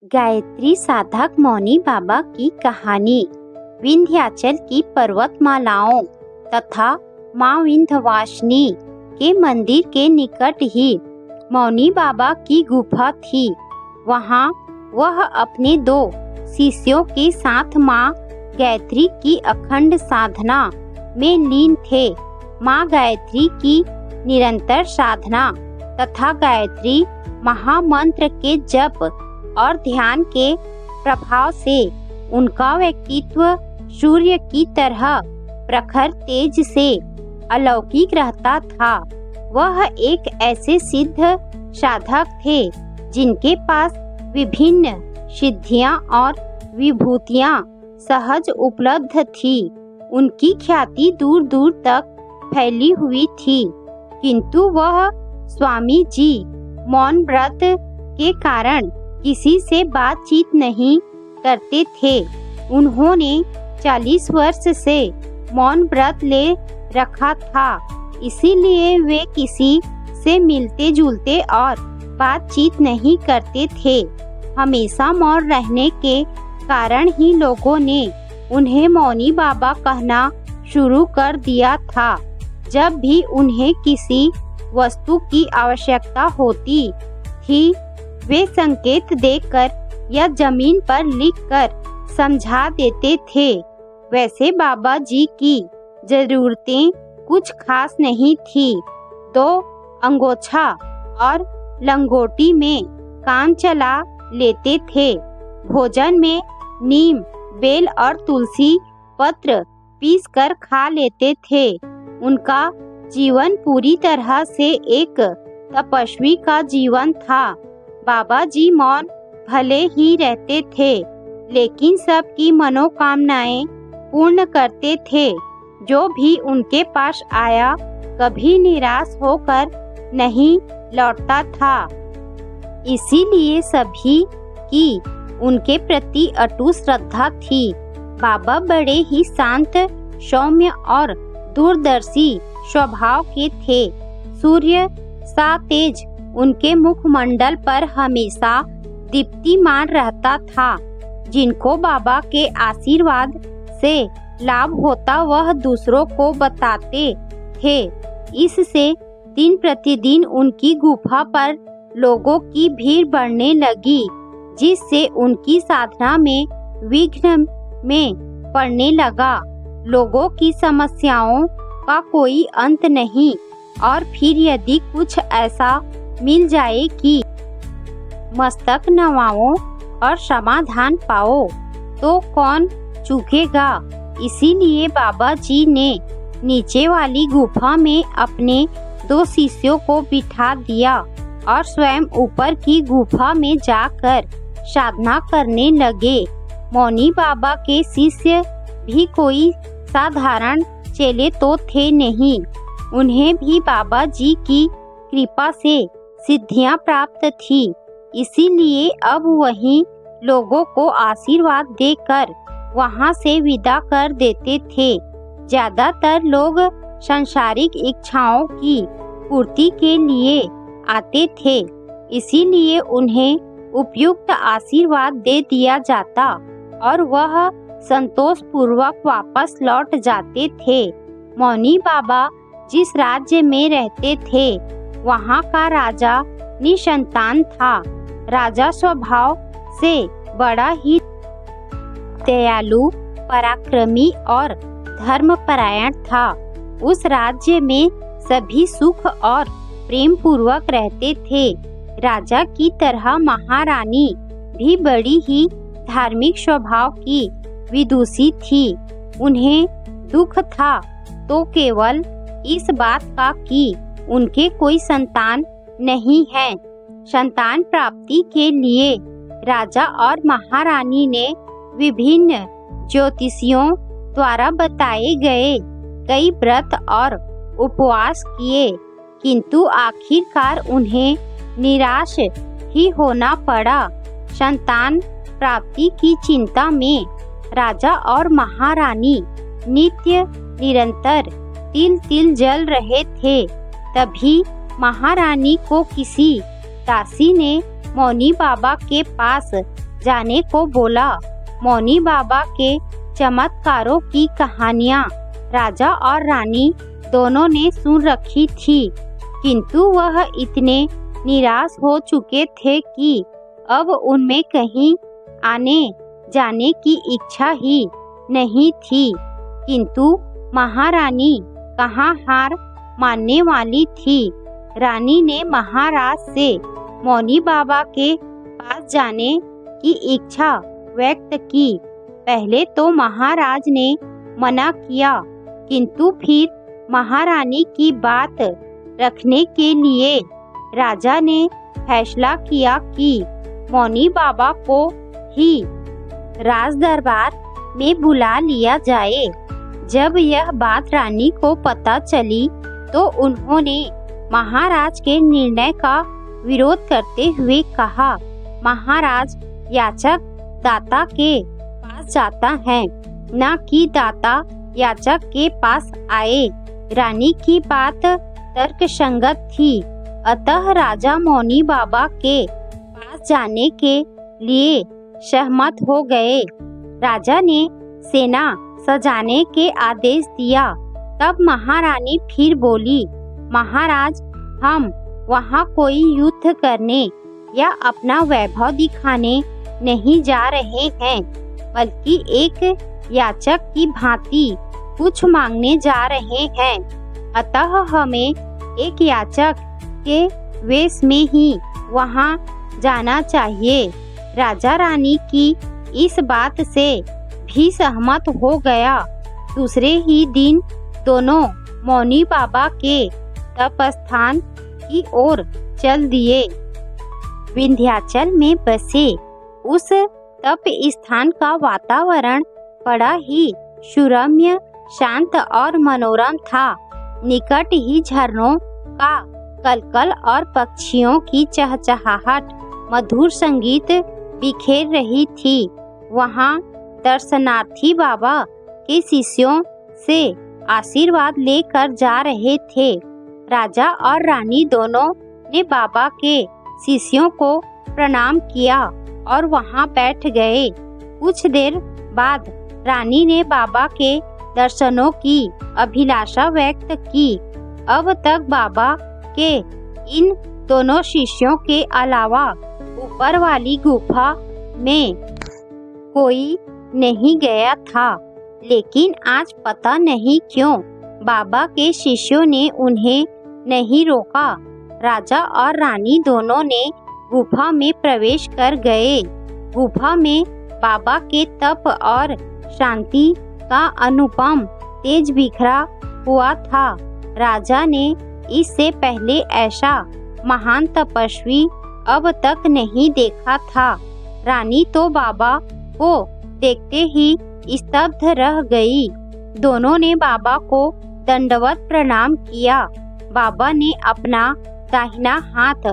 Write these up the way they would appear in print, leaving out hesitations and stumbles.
गायत्री साधक मौनी बाबा की कहानी। विंध्याचल की पर्वतमालाओं तथा माँ विंध्यवासिनी के मंदिर के निकट ही मौनी बाबा की गुफा थी। वहाँ वह अपने 2 शिष्यों के साथ माँ गायत्री की अखंड साधना में लीन थे। माँ गायत्री की निरंतर साधना तथा गायत्री महामंत्र के जप और ध्यान के प्रभाव से उनका व्यक्तित्व सूर्य की तरह प्रखर तेज से अलौकिक रहता था। वह एक ऐसे सिद्ध साधक थे जिनके पास विभिन्न सिद्धियां और विभूतियां सहज उपलब्ध थी। उनकी ख्याति दूर दूर तक फैली हुई थी, किंतु वह स्वामी जी मौन व्रत के कारण किसी से बातचीत नहीं करते थे। उन्होंने 40 वर्ष से मौन व्रत ले रखा था, इसीलिए वे किसी से मिलते जुलते और बातचीत नहीं करते थे। हमेशा मौन रहने के कारण ही लोगों ने उन्हें मौनी बाबा कहना शुरू कर दिया था। जब भी उन्हें किसी वस्तु की आवश्यकता होती थी, वे संकेत देकर या जमीन पर लिखकर समझा देते थे। वैसे बाबा जी की जरूरतें कुछ खास नहीं थी। 2 अंगोछा और लंगोटी में काम चला लेते थे। भोजन में नीम, बेल और तुलसी पत्र पीसकर खा लेते थे। उनका जीवन पूरी तरह से एक तपस्वी का जीवन था। बाबा जी मौन भले ही रहते थे, लेकिन सबकी मनोकामनाएं पूर्ण करते थे। जो भी उनके पास आया कभी निराश होकर नहीं लौटता था। इसीलिए सभी की उनके प्रति अटूट श्रद्धा थी। बाबा बड़े ही शांत, सौम्य और दूरदर्शी स्वभाव के थे। सूर्य सा तेज उनके मुखमंडल पर हमेशा दीप्तिमान रहता था। जिनको बाबा के आशीर्वाद से लाभ होता वह दूसरों को बताते थे। इससे दिन प्रतिदिन उनकी गुफा पर लोगों की भीड़ बढ़ने लगी, जिससे उनकी साधना में विघ्न में पड़ने लगा। लोगों की समस्याओं का कोई अंत नहीं, और फिर यदि कुछ ऐसा मिल जाए कि मस्तक नवाओ और समाधान पाओ, तो कौन चूकेगा। इसीलिए बाबा जी ने नीचे वाली गुफा में अपने 2 शिष्यों को बिठा दिया और स्वयं ऊपर की गुफा में जाकर साधना करने लगे। मौनी बाबा के शिष्य भी कोई साधारण चेले तो थे नहीं। उन्हें भी बाबा जी की कृपा से सिद्धियां प्राप्त थी। इसीलिए अब वही लोगों को आशीर्वाद देकर वहां से विदा कर देते थे। ज्यादातर लोग सांसारिक इच्छाओं की पूर्ति के लिए आते थे, इसीलिए उन्हें उपयुक्त आशीर्वाद दे दिया जाता और वह संतोष पूर्वक वापस लौट जाते थे। मौनी बाबा जिस राज्य में रहते थे, वहाँ का राजा निसंतान था। राजा स्वभाव से बड़ा ही दयालु, पराक्रमी और धर्मपरायण था। उस राज्य में सभी सुख और प्रेम पूर्वक रहते थे। राजा की तरह महारानी भी बड़ी ही धार्मिक स्वभाव की विदुषी थी। उन्हें दुख था तो केवल इस बात का कि उनके कोई संतान नहीं है। संतान प्राप्ति के लिए राजा और महारानी ने विभिन्न ज्योतिषियों द्वारा बताए गए कई व्रत और उपवास किए, किंतु आखिरकार उन्हें निराश ही होना पड़ा। संतान प्राप्ति की चिंता में राजा और महारानी नित्य निरंतर तिल तिल जल रहे थे। तभी महारानी को किसी दासी ने मौनी बाबा के पास जाने को बोला। मौनी बाबा के चमत्कारों की कहानियाँ राजा और रानी दोनों ने सुन रखी थी, किंतु वह इतने निराश हो चुके थे कि अब उनमें कहीं आने जाने की इच्छा ही नहीं थी। किंतु महारानी कहाँ हार मानने वाली थी। रानी ने महाराज से मौनी बाबा के पास जाने की इच्छा व्यक्त की। पहले तो महाराज ने मना किया, किंतु फिर महारानी की बात रखने के लिए राजा ने फैसला किया कि मौनी बाबा को ही राज दरबार में बुला लिया जाए। जब यह बात रानी को पता चली तो उन्होंने महाराज के निर्णय का विरोध करते हुए कहा, महाराज याचक दाता के पास जाता है, न कि दाता याचक के पास आए। रानी की बात तर्कसंगत थी, अतः राजा मौनी बाबा के पास जाने के लिए सहमत हो गए। राजा ने सेना सजाने के आदेश दिया। तब महारानी फिर बोली, महाराज हम वहाँ कोई युद्ध करने या अपना वैभव दिखाने नहीं जा रहे हैं, बल्कि एक याचक की भांति कुछ मांगने जा रहे हैं। अतः हमें एक याचक के वेश में ही वहाँ जाना चाहिए। राजा रानी की इस बात से भी सहमत हो गया। दूसरे ही दिन दोनों मौनी बाबा के तपस्थान की ओर चल दिए। विंध्याचल में बसे उस तप स्थान का वातावरण बड़ा ही सुरम्य, शांत और मनोरम था। निकट ही झरनों का कलकल और पक्षियों की चहचहाहट मधुर संगीत बिखेर रही थी। वहाँ दर्शनार्थी बाबा के शिष्यों से आशीर्वाद लेकर जा रहे थे। राजा और रानी दोनों ने बाबा के शिष्यों को प्रणाम किया और वहाँ बैठ गए। कुछ देर बाद रानी ने बाबा के दर्शनों की अभिलाषा व्यक्त की। अब तक बाबा के इन दोनों शिष्यों के अलावा ऊपर वाली गुफा में कोई नहीं गया था, लेकिन आज पता नहीं क्यों बाबा के शिष्यों ने उन्हें नहीं रोका। राजा और रानी दोनों ने गुफा में प्रवेश कर गए। गुफा में बाबा के तप और शांति का अनुपम तेज बिखरा हुआ था। राजा ने इससे पहले ऐसा महान तपस्वी अब तक नहीं देखा था। रानी तो बाबा को देखते ही स्तब्ध रह गई। दोनों ने बाबा को दंडवत प्रणाम किया। बाबा ने अपना दाहिना हाथ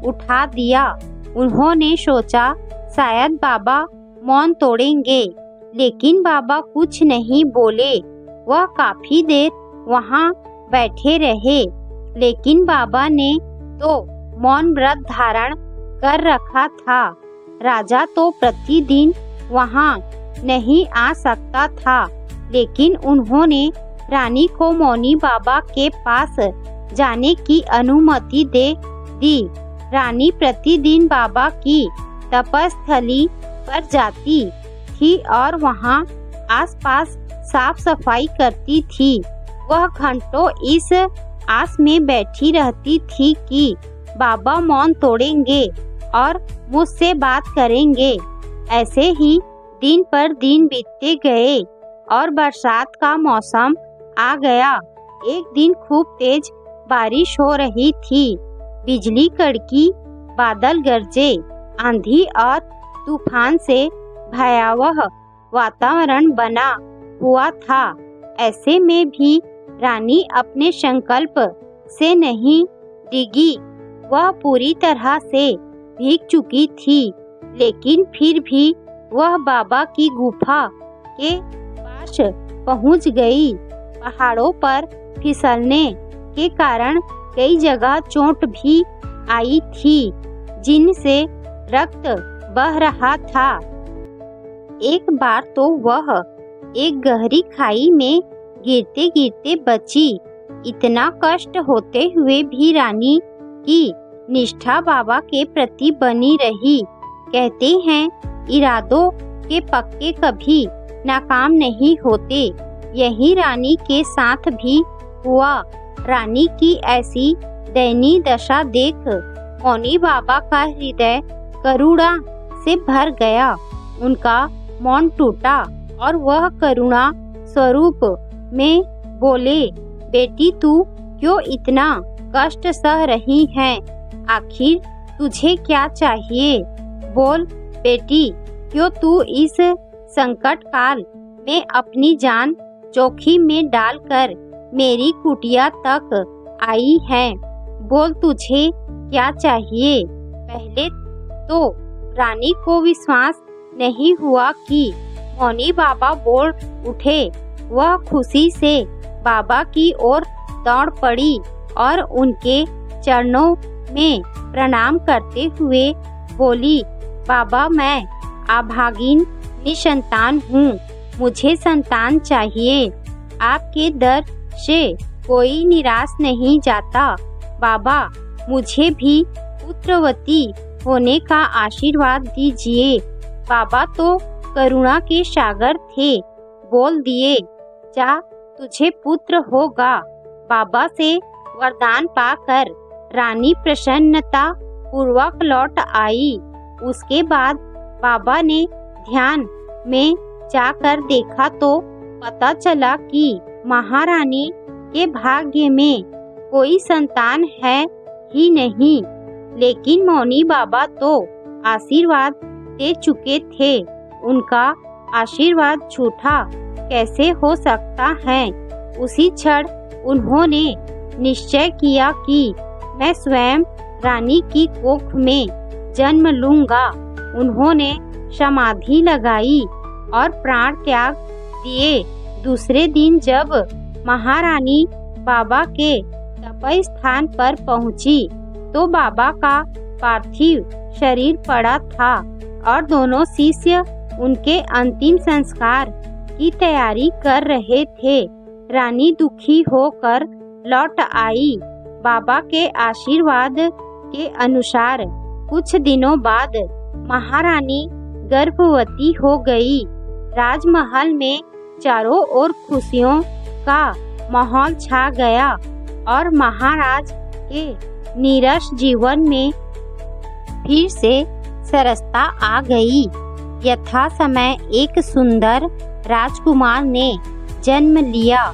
उठा दिया। उन्होंने सोचा शायद बाबा मौन तोड़ेंगे, लेकिन बाबा कुछ नहीं बोले। वह काफी देर वहाँ बैठे रहे, लेकिन बाबा ने तो मौन व्रत धारण कर रखा था। राजा तो प्रतिदिन वहाँ नहीं आ सकता था, लेकिन उन्होंने रानी को मौनी बाबा के पास जाने की अनुमति दे दी। रानी प्रतिदिन बाबा की तपस्थली पर जाती थी और वहाँ आसपास साफ सफाई करती थी। वह घंटों इस आस में बैठी रहती थी कि बाबा मौन तोड़ेंगे और मुझसे बात करेंगे। ऐसे ही दिन पर दिन बीतते गए और बरसात का मौसम आ गया। एक दिन खूब तेज बारिश हो रही थी। बिजली कड़की, बादल गरजे, आंधी और तूफान से भयावह वातावरण बना हुआ था। ऐसे में भी रानी अपने संकल्प से नहीं डिगी। वह पूरी तरह से भीग चुकी थी, लेकिन फिर भी वह बाबा की गुफा के पास पहुंच गई। पहाड़ों पर फिसलने के कारण कई जगह चोट भी आई थी, जिनसे रक्त बह रहा था। एक बार तो वह एक गहरी खाई में गिरते गिरते बची। इतना कष्ट होते हुए भी रानी की निष्ठा बाबा के प्रति बनी रही। कहते हैं, इरादों के पक्के कभी नाकाम नहीं होते। यही रानी के साथ भी हुआ। रानी की ऐसी दयनीय दशा देख मौनी बाबा का हृदय करुणा से भर गया। उनका मौन टूटा और वह करुणा स्वरूप में बोले, बेटी तू क्यों इतना कष्ट सह रही है? आखिर तुझे क्या चाहिए? बोल बेटी, क्यों तू इस संकट काल में अपनी जान जोखिम में डालकर मेरी कुटिया तक आई है? बोल तुझे क्या चाहिए? पहले तो रानी को विश्वास नहीं हुआ कि मौनी बाबा बोल उठे। वह खुशी से बाबा की ओर दौड़ पड़ी और उनके चरणों में प्रणाम करते हुए बोली, बाबा मैं अभागिन निसंतान हूँ, मुझे संतान चाहिए। आपके दर से कोई निराश नहीं जाता। बाबा मुझे भी पुत्रवती होने का आशीर्वाद दीजिए। बाबा तो करुणा के सागर थे। बोल दिए, जा तुझे पुत्र होगा। बाबा से वरदान पाकर रानी प्रसन्नता पूर्वक लौट आई। उसके बाद बाबा ने ध्यान में जाकर देखा तो पता चला कि महारानी के भाग्य में कोई संतान है ही नहीं। लेकिन मौनी बाबा तो आशीर्वाद दे चुके थे। उनका आशीर्वाद झूठा कैसे हो सकता है? उसी क्षण उन्होंने निश्चय किया कि मैं स्वयं रानी की कोख में जन्म लूंगा। उन्होंने समाधि लगाई और प्राण त्याग दिए। दूसरे दिन जब महारानी बाबा के तपस्या स्थान पर पहुंची तो बाबा का पार्थिव शरीर पड़ा था और दोनों शिष्य उनके अंतिम संस्कार की तैयारी कर रहे थे। रानी दुखी होकर लौट आई। बाबा के आशीर्वाद के अनुसार कुछ दिनों बाद महारानी गर्भवती हो गई। राजमहल में चारों ओर खुशियों का माहौल छा गया और महाराज के नीरस जीवन में फिर से सरसता आ गई। यथा समय एक सुंदर राजकुमार ने जन्म लिया,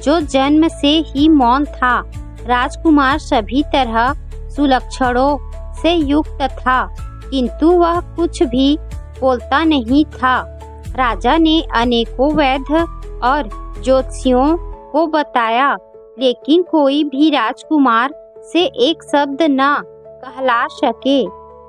जो जन्म से ही मौन था। राजकुमार सभी तरह सुलक्षणों से युक्त था, किंतु वह कुछ भी बोलता नहीं था। राजा ने अनेकों वैद्य और ज्योतिषियों को बताया, लेकिन कोई भी राजकुमार से एक शब्द न कहला सके।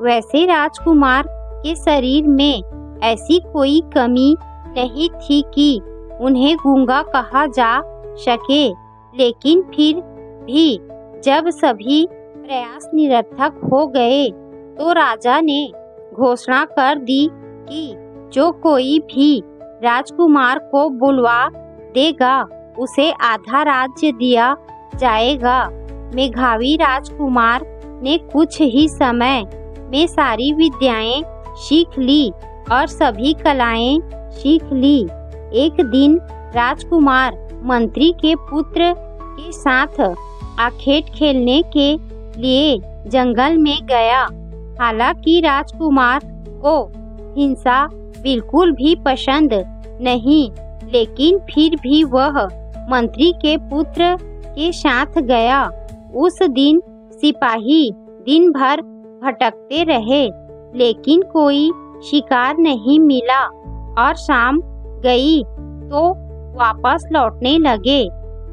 वैसे राजकुमार के शरीर में ऐसी कोई कमी नहीं थी कि उन्हें गूंगा कहा जा सके। लेकिन फिर भी जब सभी प्रयास निरर्थक हो गए तो राजा ने घोषणा कर दी कि जो कोई भी राजकुमार को बुलवा देगा उसे आधा राज्य दिया जाएगा। मेघावी राजकुमार ने कुछ ही समय में सारी विद्याएं सीख ली और सभी कलाएं सीख ली। एक दिन राजकुमार मंत्री के पुत्र के साथ आखेट खेलने के लिए जंगल में गया। हालांकि राजकुमार को हिंसा बिल्कुल भी पसंद नहीं, लेकिन फिर भी वह मंत्री के पुत्र के साथ गया। उस दिन सिपाही दिन भर भटकते रहे, लेकिन कोई शिकार नहीं मिला और शाम गई तो वापस लौटने लगे।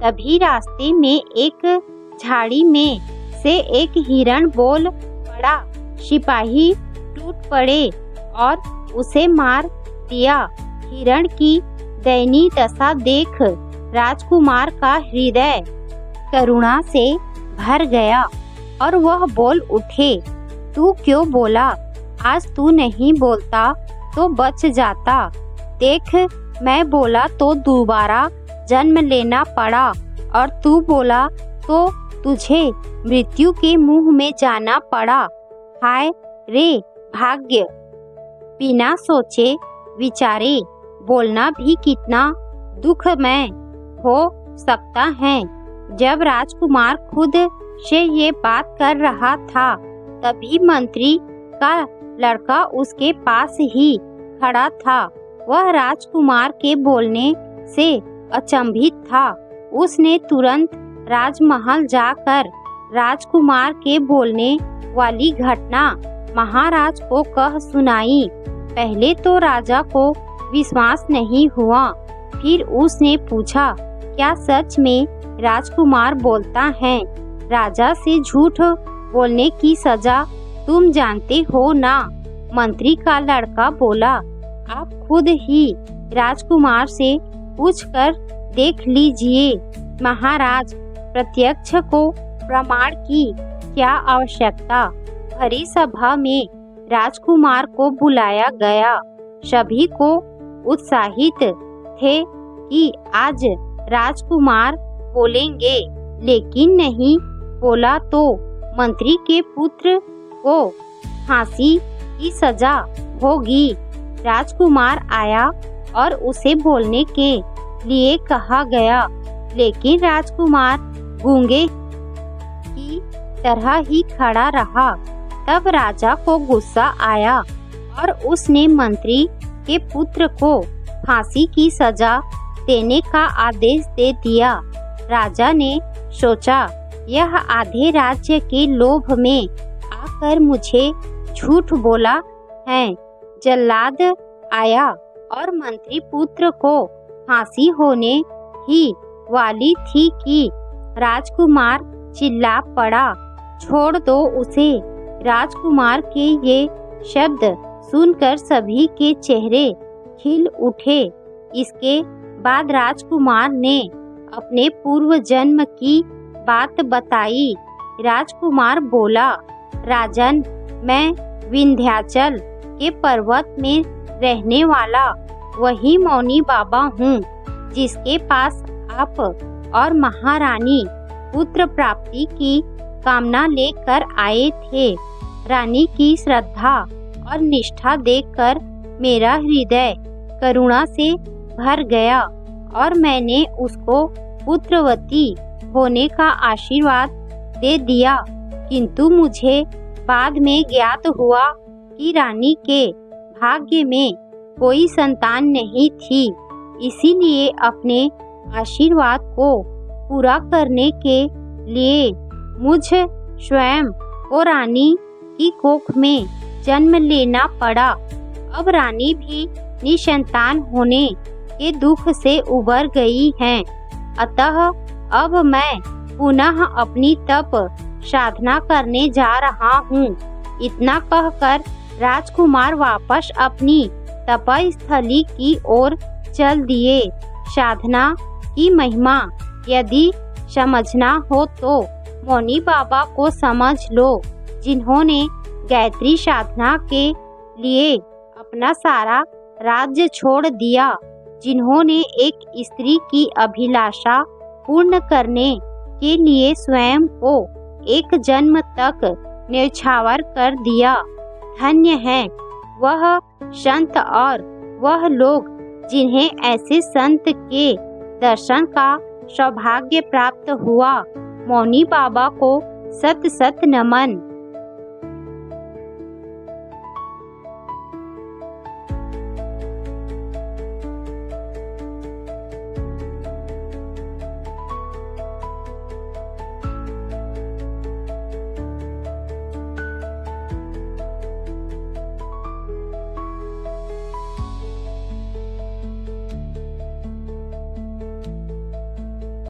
तभी रास्ते में एक झाड़ी में से एक हिरण बोल पड़ा। सिपाही टूट पड़े और उसे मार दिया। हिरण की दयनीय दशा देख राजकुमार का हृदय करुणा से भर गया और वह बोल उठे, तू क्यों बोला? आज तू नहीं बोलता तो बच जाता। देख, मैं बोला तो दोबारा जन्म लेना पड़ा और तू बोला तो तुझे मृत्यु के मुंह में जाना पड़ा। हाय रे भाग्य! बिना सोचे विचारे बोलना भी कितना दुखमय हो सकता है। जब राजकुमार खुद से ये बात कर रहा था, तभी मंत्री का लड़का उसके पास ही खड़ा था। वह राजकुमार के बोलने से अचंभित था। उसने तुरंत राजमहल जाकर राजकुमार के बोलने वाली घटना महाराज को कह सुनाई। पहले तो राजा को विश्वास नहीं हुआ। फिर उसने पूछा, क्या सच में राजकुमार बोलता है? राजा से झूठ बोलने की सजा तुम जानते हो ना? मंत्री का लड़का बोला, आप खुद ही राजकुमार से पूछकर देख लीजिए। महाराज, प्रत्यक्ष को प्रमाण की क्या आवश्यकता? भरी सभा में राजकुमार को बुलाया गया। सभी को उत्साहित थे कि आज राजकुमार बोलेंगे, लेकिन नहीं बोला तो मंत्री के पुत्र को फांसी की सजा होगी। राजकुमार आया और उसे बोलने के लिए कहा गया, लेकिन राजकुमार गूंगे की तरह ही खड़ा रहा। तब राजा को गुस्सा आया और उसने मंत्री के पुत्र को फांसी की सजा देने का आदेश दे दिया। राजा ने सोचा, यह आधे राज्य के लोभ में आकर मुझे झूठ बोला है। जल्लाद आया और मंत्री पुत्र को फांसी होने ही वाली थी कि राजकुमार चिल्ला पड़ा, छोड़ दो उसे। राजकुमार के ये शब्द सुनकर सभी के चेहरे खिल उठे। इसके बाद राजकुमार ने अपने पूर्व जन्म की बात बताई। राजकुमार बोला, राजन, मैं विंध्याचल के पर्वत में रहने वाला वही मौनी बाबा हूँ, जिसके पास आप और महारानी पुत्र प्राप्ति की कामना लेकर आए थे। रानी की श्रद्धा और निष्ठा देखकर मेरा हृदय करुणा से भर गया और मैंने उसको पुत्रवती होने का आशीर्वाद दे दिया। किंतु मुझे बाद में ज्ञात हुआ कि रानी के भाग्य में कोई संतान नहीं थी। इसीलिए अपने आशीर्वाद को पूरा करने के लिए मुझ स्वयं को रानी की कोख में जन्म लेना पड़ा। अब रानी भी निसंतान होने के दुख से उबर गई हैं। अतः अब मैं पुनः अपनी तप साधना करने जा रहा हूँ। इतना कहकर राजकुमार वापस अपनी तपस्थली की ओर चल दिए। साधना की महिमा यदि समझना हो तो मौनी बाबा को समझ लो, जिन्होंने गायत्री साधना के लिए अपना सारा राज्य छोड़ दिया, जिन्होंने एक स्त्री की अभिलाषा पूर्ण करने के लिए स्वयं को एक जन्म तक न्यौछावर कर दिया। धन्य है वह संत और वह लोग जिन्हें ऐसे संत के दर्शन का सौभाग्य प्राप्त हुआ। मौनी बाबा को सत सत नमन।